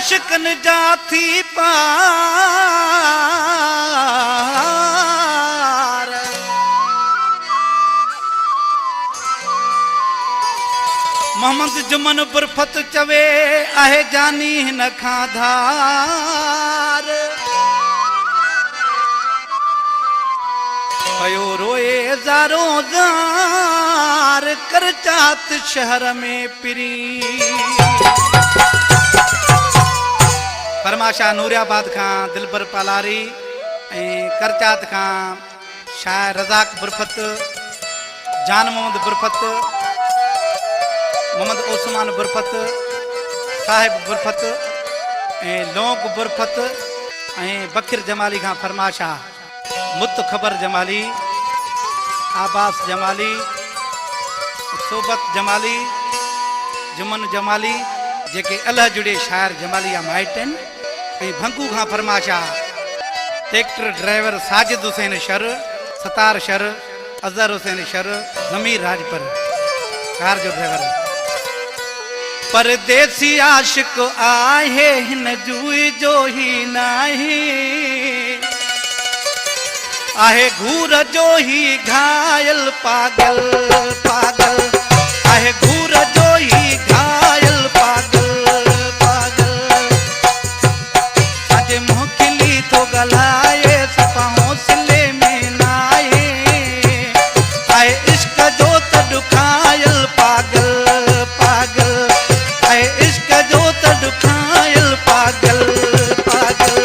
आशिकन जाथी पार मोहम्मद जुमन बुरफत चवे आहे जानी हिन खां धार पयो रोए ज़ारो ज़ार करचात शहर में पिरी फरमाशाह नूरियाबाद खां दिलबर पालारी करचात खां शायर रज़ाक बुरफत जान मोहम्मद बुरफत मोहम्मद ओस्मान बुरफत साहिब बुरफत लोंग बुरफत बखिर जमाली खां फरमाशाह मुत खबर जमाली आबास जमाली सोबत जमाली जुमन जमाली जेके अल्लाह जुड़े शायर जमाली या माइटन भंगू खां फरमाशाह ट्रैक्टर ड्राइवर साजिद हुसैन शर सतार शर अजहर हुसैन शर ज़मीर राजपर कार जो ड्राइवर परदेसी आशिक आहे हिन जुई जो ही नाही आहे घूर जो ही घायल पागल पागल आहे घूर जो ही घायल पागल पागल अज मुखली तो गलाए सपा हौसले में नाए आहे इश्क जो त दुखायल पागल पागल आहे इश्क जो त दुखायल पागल पागल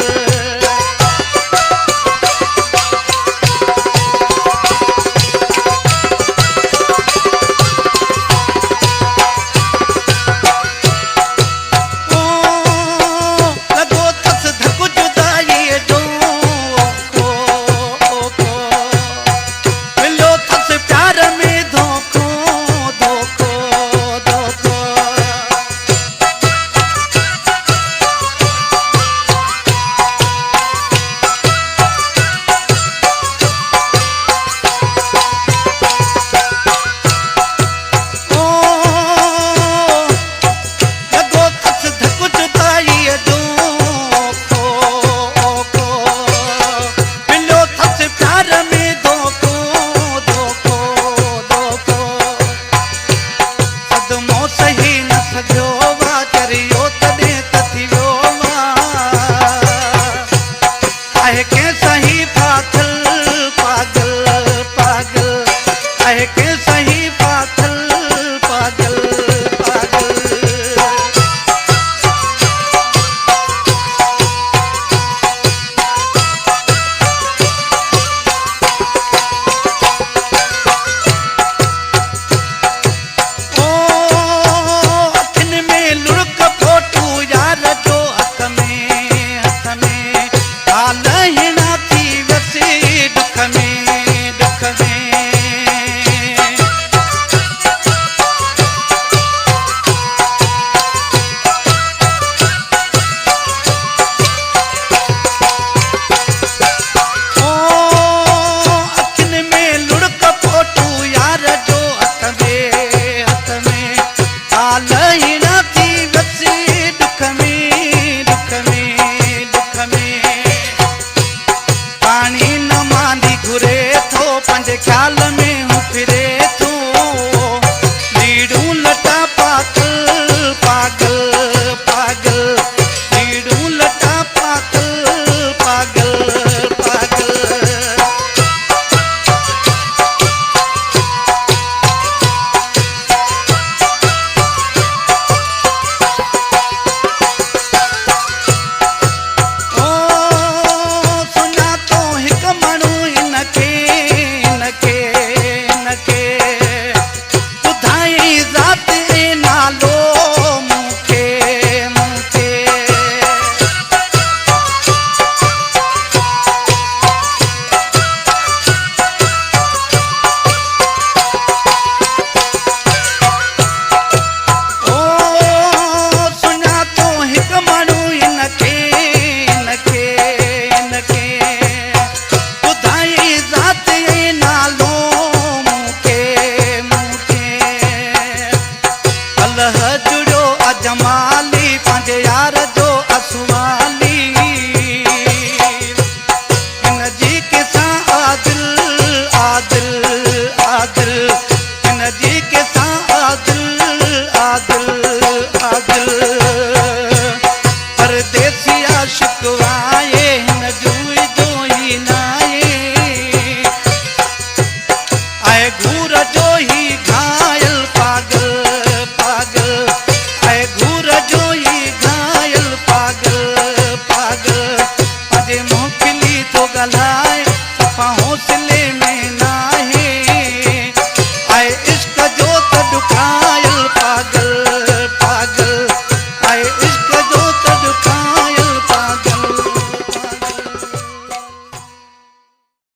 थो ॻाल्हाए सफ़ा हौसले